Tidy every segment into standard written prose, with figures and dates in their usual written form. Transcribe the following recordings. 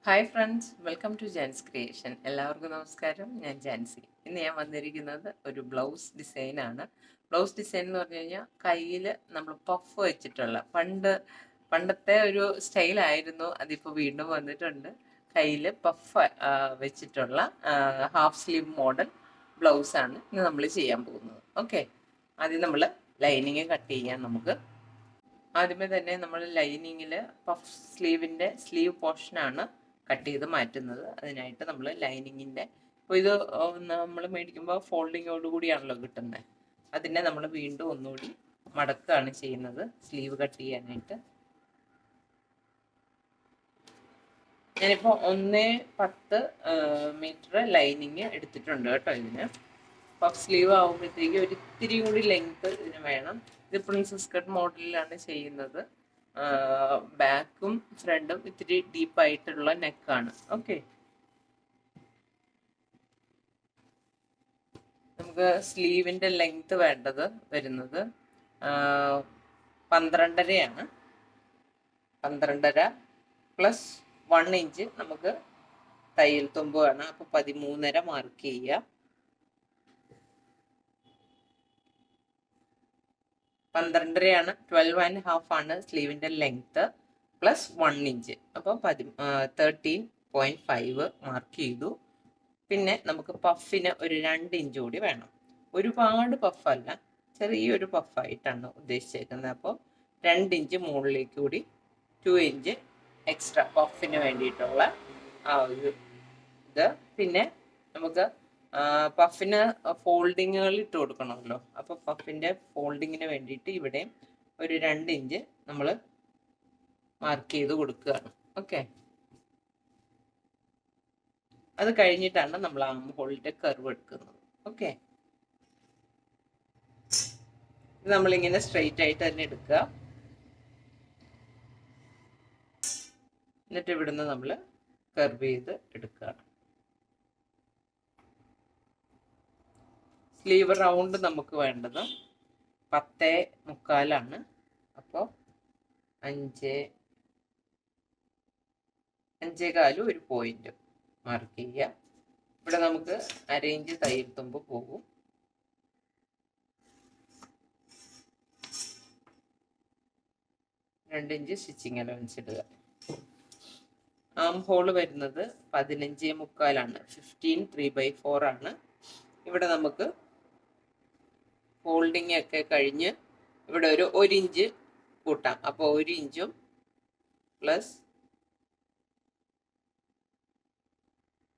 Hi friends, welcome to Jan's creation. എല്ലാവർക്കും നമസ്കാരം. ഞാൻ ജാൻസി. ഇന്ന് ഞാൻ വന്നിരിക്കുന്നത് ഒരു ബ്ലൗസ് ഡിസൈനാണ്. ബ്ലൗസ് ഡിസൈൻ എന്ന് പറഞ്ഞു കഴിഞ്ഞാൽ കയ്യിൽ നമ്മൾ പഫ് വെച്ചിട്ടുള്ള പണ്ടത്തെ ഒരു സ്റ്റൈലായിരുന്നു. അതിപ്പോൾ വീണ്ടും വന്നിട്ടുണ്ട്. കയ്യിൽ പഫ് വെച്ചിട്ടുള്ള ഹാഫ് സ്ലീവ് മോഡൽ ബ്ലൗസാണ് ഇന്ന് നമ്മൾ ചെയ്യാൻ പോകുന്നത്. ഓക്കെ, ആദ്യം നമ്മൾ ലൈനിങ് കട്ട് ചെയ്യാം. നമുക്ക് ആദ്യമേ തന്നെ നമ്മൾ ലൈനിങ്ങിൽ പഫ് സ്ലീവിൻ്റെ സ്ലീവ് പോർഷനാണ് കട്ട് ചെയ്ത് മാറ്റുന്നത്. അതിനായിട്ട് നമ്മൾ ലൈനിങ്ങിൻ്റെ ഇപ്പോൾ ഇത് നമ്മൾ മേടിക്കുമ്പോൾ ഫോൾഡിങ്ങോട് കൂടിയാണല്ലോ കിട്ടുന്നത്. അതിനെ നമ്മൾ വീണ്ടും ഒന്നുകൂടി മടക്കുകയാണ് ചെയ്യുന്നത് സ്ലീവ് കട്ട് ചെയ്യാനായിട്ട്. ഞാനിപ്പോൾ 1.10 മീറ്റർ ലൈനിങ് എടുത്തിട്ടുണ്ട് കേട്ടോ. ഇതിന് പഫ് സ്ലീവ് ആകുമ്പോഴത്തേക്ക് ഒരു ഇത്തിരി കൂടി ലെങ്ത് ഇതിന് വേണം. ഇത് പ്രിൻസസ് കട്ട് മോഡലിലാണ് ചെയ്യുന്നത്. ബാക്കും ഫ്രണ്ടും ഇത്തിരി ഡീപ്പായിട്ടുള്ള നെക്കാണ്. ഓക്കെ, നമുക്ക് സ്ലീവിൻ്റെ ലെങ്ത് വേണ്ടത് വരുന്നത് 12.5 12.5 പ്ലസ് 1 ഇഞ്ച് നമുക്ക് തയ്യൽ തുമ്പ് വേണം. അപ്പോൾ 13.5 മാർക്ക് ചെയ്യുക. 12.5 12.5 ആണ് സ്ലീവിൻ്റെ ലെങ്ത്ത് പ്ലസ് 1 ഇഞ്ച്. അപ്പോൾ 13.5 മാർക്ക് ചെയ്തു. പിന്നെ നമുക്ക് പഫിന് ഒരു 2 ഇഞ്ച് കൂടി വേണം. ഒരുപാട് പഫല്ല, ചെറിയൊരു പഫായിട്ടാണ് ഉദ്ദേശിച്ചേക്കുന്നത്. അപ്പോൾ 2 ഇഞ്ച് മുകളിലേക്ക് കൂടി 2 ഇഞ്ച് എക്സ്ട്രാ പഫിന് വേണ്ടിയിട്ടുള്ള ആ ഒരു ഇത്. പിന്നെ നമുക്ക് പഫിന് ഫോൾഡിങ്ങുകൾ ഇട്ട് കൊടുക്കണമല്ലോ. അപ്പോൾ പഫിൻ്റെ ഫോൾഡിങ്ങിന് വേണ്ടിയിട്ട് ഇവിടെ ഒരു 2 ഇഞ്ച് നമ്മൾ മാർക്ക് ചെയ്ത് കൊടുക്കുകയാണ്. ഓക്കെ, അത് കഴിഞ്ഞിട്ടാണ് നമ്മൾ ആം ഹോളിൻ്റെ കർവ് എടുക്കുന്നത്. ഓക്കെ, ഇത് നമ്മളിങ്ങനെ സ്ട്രെയിറ്റ് ആയിട്ട് തന്നെ എടുക്കുക. എന്നിട്ട് ഇവിടുന്ന് നമ്മൾ കർവ് ചെയ്ത് എടുക്കുകയാണ്. സ്ലീവ് റൗണ്ട് നമുക്ക് വേണ്ടത് 10.25 അപ്പോൾ 5.25 ഒരു പോയിന്റ് മാർക്ക് ചെയ്യുക. ഇവിടെ നമുക്ക് അരയിഞ്ച് തയ്യൽ തുമ്പ് പോകും. രണ്ടിഞ്ച് സ്റ്റിച്ചിങ് അലവൻസ് ഇടുക. ആം ഹോള് വരുന്നത് 15.25 15 3/4 ഇവിടെ നമുക്ക് ഫോൾഡിങ് ഒക്കെ കഴിഞ്ഞ് ഇവിടെ ഒരു 1 ഇഞ്ച് കൂട്ടാം. അപ്പോൾ 1 ഇഞ്ചും പ്ലസ്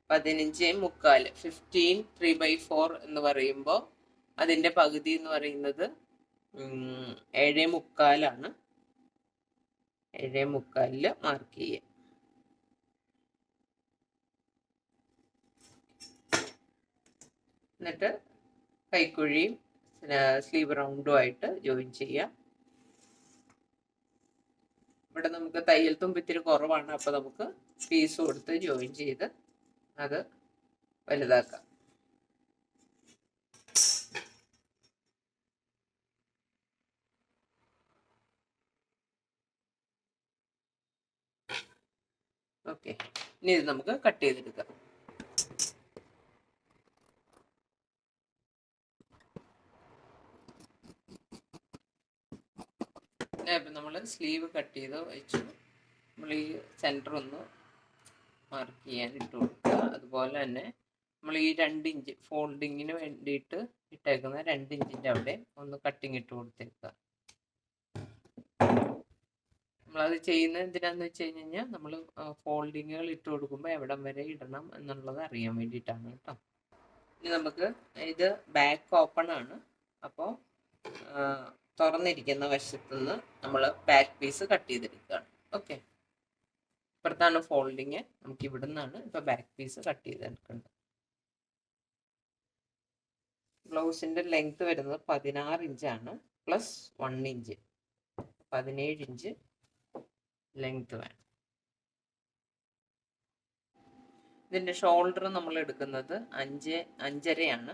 15.25 15 3/4 എന്ന് പറയുമ്പോൾ അതിൻ്റെ പകുതി എന്ന് പറയുന്നത് 7.25 7.25 മാർക്ക് ചെയ്യുക. എന്നിട്ട് കൈക്കുഴിയും സ്ലീവ് റൗണ്ടുമായിട്ട് ജോയിൻ ചെയ്യാം. ഇവിടെ നമുക്ക് തയ്യൽ തുമ്പ് ഇത്തിരി കുറവാണ്. അപ്പോൾ നമുക്ക് പീസ് കൊടുത്ത് ജോയിൻ ചെയ്ത് അത് വലുതാക്കാം. ഓക്കെ, ഇനി ഇത് നമുക്ക് കട്ട് ചെയ്തെടുക്കാം. ഇപ്പം നമ്മൾ സ്ലീവ് കട്ട് ചെയ്ത് വെച്ചു. നമ്മൾ ഈ സെൻറ്റർ ഒന്ന് മാർക്ക് ചെയ്യാൻ ഇട്ട് കൊടുക്കുക. അതുപോലെ തന്നെ നമ്മൾ ഈ 2 ഇഞ്ച് ഫോൾഡിങ്ങിന് വേണ്ടിയിട്ട് ഇട്ടേക്കുന്ന 2 ഇഞ്ചിൻ്റെ അവിടെ ഒന്ന് കട്ടിങ് ഇട്ട് കൊടുത്തേക്കുക. നമ്മളത് ചെയ്യുന്നത് എന്തിനാന്ന് വെച്ച് കഴിഞ്ഞാൽ നമ്മൾ ഫോൾഡിങ്ങുകൾ ഇട്ട് കൊടുക്കുമ്പോൾ എവിടം വരെ ഇടണം എന്നുള്ളത് അറിയാൻ വേണ്ടിയിട്ടാണ് കേട്ടോ. ഇനി നമുക്ക് ഇത് ബാക്ക് ഓപ്പൺ ആണ്. അപ്പോൾ തുറന്നിരിക്കുന്ന വശത്തുനിന്ന് നമ്മൾ ബാക്ക് പീസ് കട്ട് ചെയ്തെടുക്കുകയാണ്. ഓക്കെ, ഇപ്പുറത്താണ് ഫോൾഡിങ്. നമുക്ക് ഇവിടെ നിന്നാണ് ഇപ്പോൾ ബാക്ക് പീസ് കട്ട് ചെയ്തെടുക്കേണ്ടത്. ബ്ലൗസിൻ്റെ ലെങ്ത് വരുന്നത് 16 ഇഞ്ചാണ് പ്ലസ് 1 ഇഞ്ച് 17 ഇഞ്ച് ലെങ്ത് വേണം. ഇതിൻ്റെ ഷോൾഡർ നമ്മൾ എടുക്കുന്നത് 5.5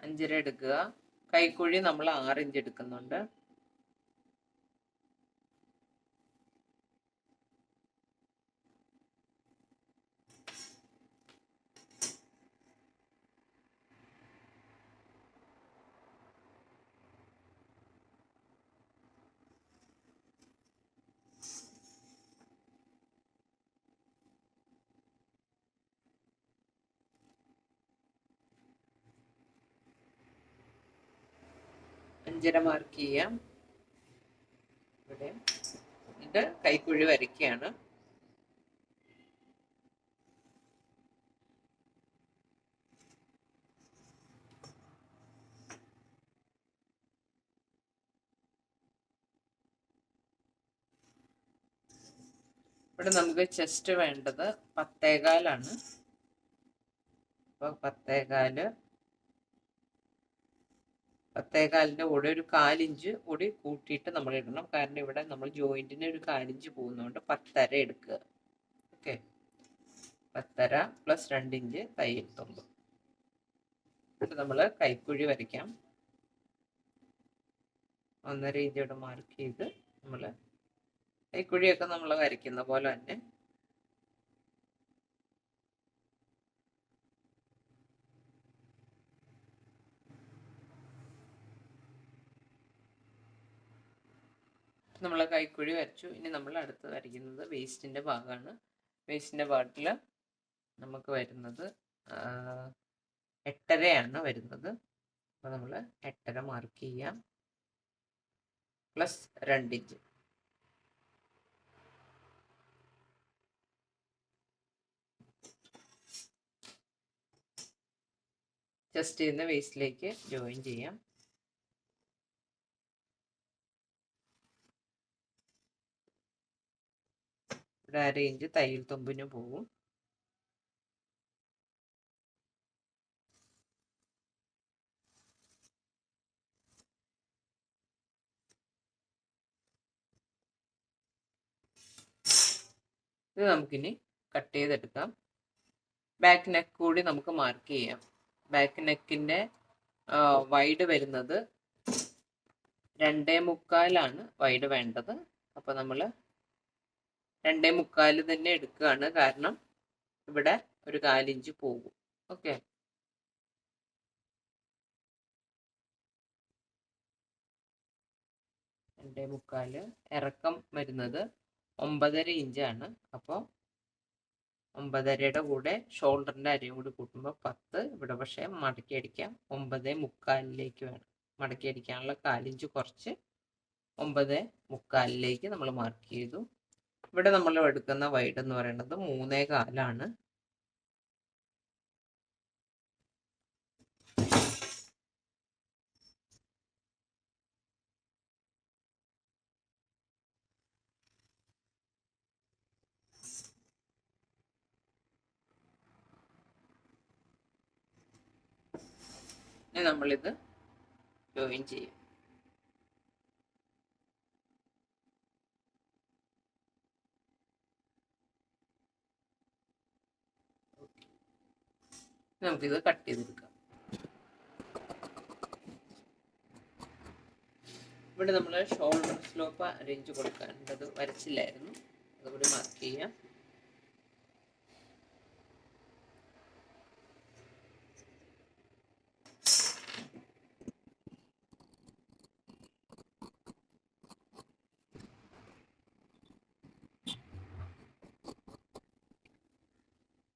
5.5 എടുക്കുക. കൈക്കുഴി നമ്മൾ 6 ഇഞ്ച് എടുക്കുന്നുണ്ട്. 5.5 മാർക്ക് ചെയ്യാം. ഇവിടെ എന്നിട്ട് കൈക്കുഴി വരയ്ക്കുകയാണ്. ഇവിടെ നമുക്ക് ചെസ്റ്റ് വേണ്ടത് 10.25 അപ്പോൾ 10.25 കൂടെ ഒരു 1/4 ഇഞ്ച് കൂടി കൂട്ടിയിട്ട് നമ്മൾ ഇടണം. കാരണം ഇവിടെ നമ്മൾ ജോയിന്റിന് ഒരു 1/4 ഇഞ്ച് പോകുന്നതുകൊണ്ട് 10.5 എടുക്കുക. ഓക്കെ, 10.5 + 2 ഇഞ്ച് തയ്യൽ തുമ്പ്. എന്നിട്ട് നമ്മൾ കൈക്കുഴി വരയ്ക്കാം. 1.5 ഇഞ്ചോടെ മാർക്ക് ചെയ്ത് നമ്മൾ കൈക്കുഴിയൊക്കെ നമ്മൾ വരയ്ക്കുന്ന പോലെ തന്നെ നമ്മൾ കൈക്കുഴി വരച്ചു. ഇനി നമ്മൾ അടുത്ത് വരയ്ക്കുന്നത് വേസ്റ്റിൻ്റെ ഭാഗമാണ്. വേസ്റ്റിൻ്റെ ഭാഗത്തിൽ നമുക്ക് വരുന്നത് 8.5 വരുന്നത്. അപ്പോൾ നമ്മൾ 8.5 മാർക്ക് ചെയ്യാം + 2 ഇഞ്ച്. ചെസ്റ്റ് ചെയ്യുന്ന വേസ്റ്റിലേക്ക് ജോയിൻ ചെയ്യാം. ഇവിടെ 1/2 ഇഞ്ച് തയ്യൽ തുമ്പിന് പോകും. ഇത് നമുക്കിനി കട്ട് ചെയ്തെടുക്കാം. ബാക്ക് നെക്ക് കൂടി നമുക്ക് മാർക്ക് ചെയ്യാം. ബാക്ക് നെക്കിൻ്റെ വൈഡ് വരുന്നത് 2.25 വൈഡ് വേണ്ടത്. അപ്പോൾ നമ്മൾ 2.25 തന്നെ എടുക്കുകയാണ്. കാരണം ഇവിടെ ഒരു 1/4 ഇഞ്ച് പോകും. ഓക്കെ, ഇറക്കം വരുന്നത് 9.5 ഇഞ്ചാണ്. അപ്പോൾ 9.5യുടെ കൂടെ ഷോൾഡറിൻ്റെ അരയും കൂടി കൂട്ടുമ്പോൾ 10. ഇവിടെ പക്ഷേ മടക്കി അടിക്കാം. 9.25 വേണം മടക്കി അടിക്കാനുള്ള 1/4 ഇഞ്ച് കുറച്ച് 9.25 നമ്മൾ മാർക്ക് ചെയ്തു. ഇവിടെ നമ്മൾ എടുക്കുന്ന വൈഡ് എന്ന് പറയുന്നത് 3.25. ഇനി നമ്മളിത് ജോയിൻ ചെയ്യും. നമുക്കിത് കട്ട് ചെയ്തെടുക്കാം. ഇവിടെ നമ്മൾ ഷോൾഡർ സ്ലോപ്പ് അറേഞ്ച് കൊടുക്കേണ്ടത് വരച്ചില്ലായിരുന്നു. അതുകൂടി മാർക്ക് ചെയ്യാം.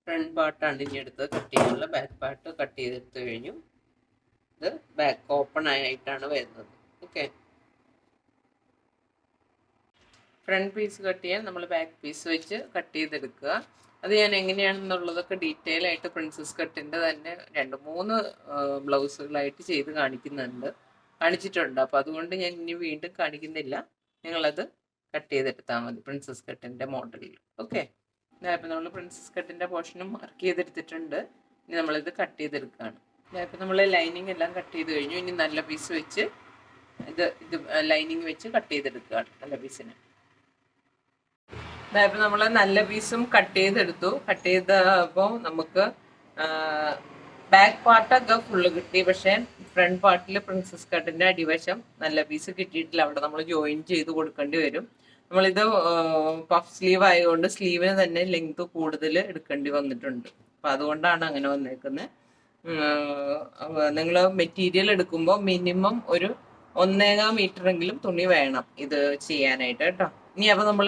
ഫ്രണ്ട് പാർട്ടാണ് ഇനി എടുത്ത് കട്ട് ചെയ്യാനുള്ള. ബാക്ക് പാർട്ട് കട്ട് ചെയ്തെടുത്ത് കഴിഞ്ഞു. ഇത് ബാക്ക് ഓപ്പൺ ആയിട്ടാണ് വരുന്നത്. ഓക്കെ, ഫ്രണ്ട് പീസ് കട്ട് ചെയ്യാൻ നമ്മൾ ബാക്ക് പീസ് വെച്ച് കട്ട് ചെയ്തെടുക്കുക. അത് ഞാൻ എങ്ങനെയാണെന്നുള്ളതൊക്കെ ഡീറ്റെയിൽ ആയിട്ട് പ്രിൻസസ് കട്ടിൻ്റെ തന്നെ 2-3 ബ്ലൗസുകളായിട്ട് ചെയ്ത് കാണിച്ചിട്ടുണ്ട്. അപ്പോൾ അതുകൊണ്ട് ഞാൻ ഇനി വീണ്ടും കാണിക്കുന്നില്ല. നിങ്ങളത് കട്ട് ചെയ്തെടുത്താൽ മതി പ്രിൻസസ് കട്ടിൻ്റെ മോഡലിൽ. ഓക്കെ, ഇപ്പം നമ്മൾ പ്രിൻസസ് കട്ടിൻ്റെ പോർഷനും മാർക്ക് ചെയ്തെടുത്തിട്ടുണ്ട്. ഇനി നമ്മളിത് കട്ട് ചെയ്തെടുക്കുകയാണ്. ഇപ്പം നമ്മൾ ലൈനിങ് എല്ലാം കട്ട് ചെയ്ത് കഴിഞ്ഞു. ഇനി നല്ല പീസ് വെച്ച് ഇത് ലൈനിങ് വെച്ച് കട്ട് ചെയ്തെടുക്കുകയാണ്. നല്ല പീസിന് ഇപ്പം നമ്മൾ നല്ല പീസും കട്ട് ചെയ്തെടുത്തു. കട്ട് ചെയ്തപ്പോൾ നമുക്ക് ബാക്ക് പാർട്ടൊക്കെ ഫുള്ള് കിട്ടി. പക്ഷേ ഫ്രണ്ട് പാർട്ടിൽ പ്രിൻസസ് കട്ടിൻ്റെ അടിവശം നല്ല പീസ് കിട്ടിയിട്ടില്ല. അവിടെ നമ്മൾ ജോയിൻ ചെയ്ത് കൊടുക്കേണ്ടി വരും. നമ്മളിത് പഫ് സ്ലീവ് ആയതുകൊണ്ട് സ്ലീവിന് തന്നെ ലെങ്ത് കൂടുതൽ എടുക്കേണ്ടി വന്നിട്ടുണ്ട്. അപ്പം അതുകൊണ്ടാണ് അങ്ങനെ വന്നേക്കുന്നത്. നിങ്ങൾ മെറ്റീരിയൽ എടുക്കുമ്പോൾ മിനിമം ഒരു 1.25 മീറ്ററെങ്കിലും തുണി വേണം ഇത് ചെയ്യാനായിട്ട് കേട്ടോ. ഇനി അപ്പോൾ നമ്മൾ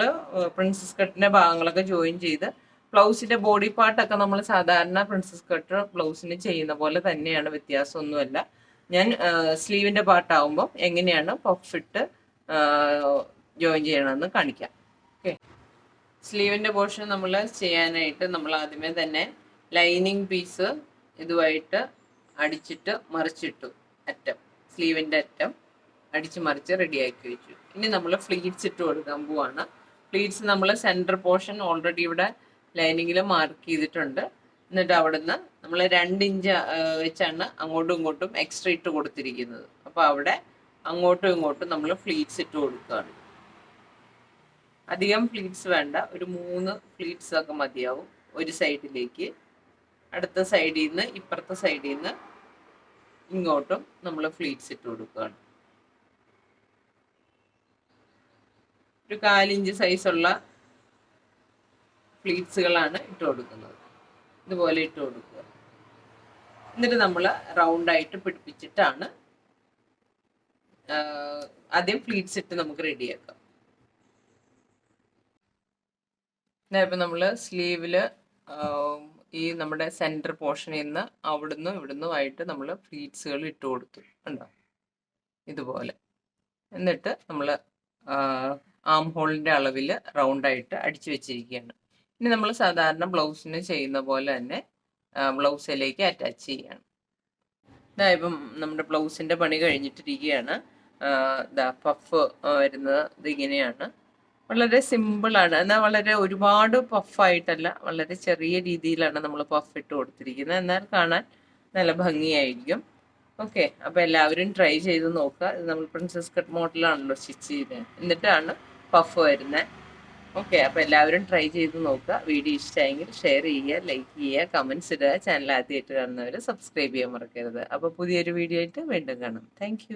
പ്രിൻസസ് കട്ടിൻ്റെ ഭാഗങ്ങളൊക്കെ ജോയിൻ ചെയ്ത് ബ്ലൗസിൻ്റെ ബോഡി പാർട്ടൊക്കെ നമ്മൾ സാധാരണ പ്രിൻസസ് കട്ട് ബ്ലൗസിന് ചെയ്യുന്ന പോലെ തന്നെയാണ്, വ്യത്യാസമൊന്നുമല്ല. ഞാൻ സ്ലീവിൻ്റെ പാർട്ടാവുമ്പോൾ എങ്ങനെയാണ് പഫ് ഇട്ട് ജോയിൻ ചെയ്യണമെന്ന് കാണിക്കാം. ഓക്കെ, സ്ലീവിൻ്റെ പോർഷൻ നമ്മൾ ചെയ്യാനായിട്ട് നമ്മൾ ആദ്യമേ തന്നെ ലൈനിങ് പീസ് ഇതുമായിട്ട് അടിച്ചിട്ട് മറിച്ചിട്ടു. അറ്റം, സ്ലീവിൻ്റെ അറ്റം അടിച്ച് മറിച്ച് റെഡിയാക്കി വെച്ചു. ഇനി നമ്മൾ ഫ്ലീറ്റ്സ് ഇട്ട് കൊടുക്കാൻ പോവാണ്. ഫ്ലീറ്റ്സ് നമ്മൾ സെൻറ്റർ പോർഷൻ ഓൾറെഡി ഇവിടെ ലൈനിങ്ങിൽ മാർക്ക് ചെയ്തിട്ടുണ്ട്. എന്നിട്ട് അവിടുന്ന് നമ്മൾ 2 ഇഞ്ച് വെച്ചാണ് അങ്ങോട്ടും ഇങ്ങോട്ടും എക്സ്ട്രാ ഇട്ട് കൊടുത്തിരിക്കുന്നത്. അപ്പോൾ അവിടെ അങ്ങോട്ടും ഇങ്ങോട്ടും നമ്മൾ ഫ്ലീറ്റ്സ് ഇട്ട് കൊടുക്കുകയാണ്. അധികം ഫ്ലീറ്റ്സ് വേണ്ട, ഒരു 3 ഫ്ലീറ്റ്സ് ഒക്കെ മതിയാവും. ഒരു സൈഡിലേക്ക്, അടുത്ത സൈഡിൽ നിന്ന് ഇപ്പുറത്തെ സൈഡിൽ നിന്ന് ഇങ്ങോട്ടും നമ്മൾ ഫ്ലീറ്റ്സ് ഇട്ട് കൊടുക്കുകയാണ്. ഒരു 4 ഇഞ്ച് സൈസുള്ള ഫ്ലീറ്റ്സുകളാണ് ഇട്ട് കൊടുക്കുന്നത്. ഇതുപോലെ ഇട്ട് കൊടുക്കുക. എന്നിട്ട് നമ്മൾ റൗണ്ടായിട്ട് പിടിപ്പിച്ചിട്ടാണ് ആദ്യം ഫ്ലീറ്റ്സ് ഇട്ട് നമുക്ക് റെഡിയാക്കാം. ഇപ്പം നമ്മൾ സ്ലീവിൽ ഈ നമ്മുടെ സെൻറ്റർ പോർഷനിൽ നിന്ന് അവിടുന്ന് ഇവിടുന്നുമായിട്ട് നമ്മൾ ഫ്ലീറ്റ്സുകൾ ഇട്ട് കൊടുത്തു, ഉണ്ടോ, ഇതുപോലെ. എന്നിട്ട് നമ്മൾ ആം ഹോളിൻ്റെ അളവിൽ റൗണ്ടായിട്ട് അടിച്ചു വെച്ചിരിക്കുകയാണ്. ഇനി നമ്മൾ സാധാരണ ബ്ലൗസിന് ചെയ്യുന്ന പോലെ തന്നെ ബ്ലൗസിലേക്ക് അറ്റാച്ച് ചെയ്യാണ്. ഇപ്പം നമ്മുടെ ബ്ലൗസിൻ്റെ പണി കഴിഞ്ഞിട്ടിരിക്കുകയാണ്. പഫ് വരുന്നത് ഇതിങ്ങനെയാണ്. വളരെ സിമ്പിളാണ്, എന്നാൽ വളരെ ഒരുപാട് പഫായിട്ടല്ല, വളരെ ചെറിയ രീതിയിലാണ് നമ്മൾ പഫ് ഇട്ട് കൊടുത്തിരിക്കുന്നത്. എന്നാൽ കാണാൻ നല്ല ഭംഗിയായിരിക്കും. ഓക്കെ, അപ്പോൾ എല്ലാവരും ട്രൈ ചെയ്ത് നോക്കുക. ഇത് നമ്മൾ പ്രിൻസസ് കട്ട് മോഡലാണല്ലോ സ്റ്റിച്ച് ചെയ്തത്, എന്നിട്ടാണ് പഫ് വരുന്നത്. ഓക്കെ, അപ്പോൾ എല്ലാവരും ട്രൈ ചെയ്ത് നോക്കുക. വീഡിയോ ഇഷ്ടമായെങ്കിൽ ഷെയർ ചെയ്യുക, ലൈക്ക് ചെയ്യുക, കമൻസ് ഇടുക. ചാനൽ ആദ്യമായിട്ട് കാണുന്നവർ സബ്സ്ക്രൈബ് ചെയ്യാൻ മറക്കരുത്. അപ്പോൾ പുതിയൊരു വീഡിയോ ആയിട്ട് വീണ്ടും കാണാം. താങ്ക്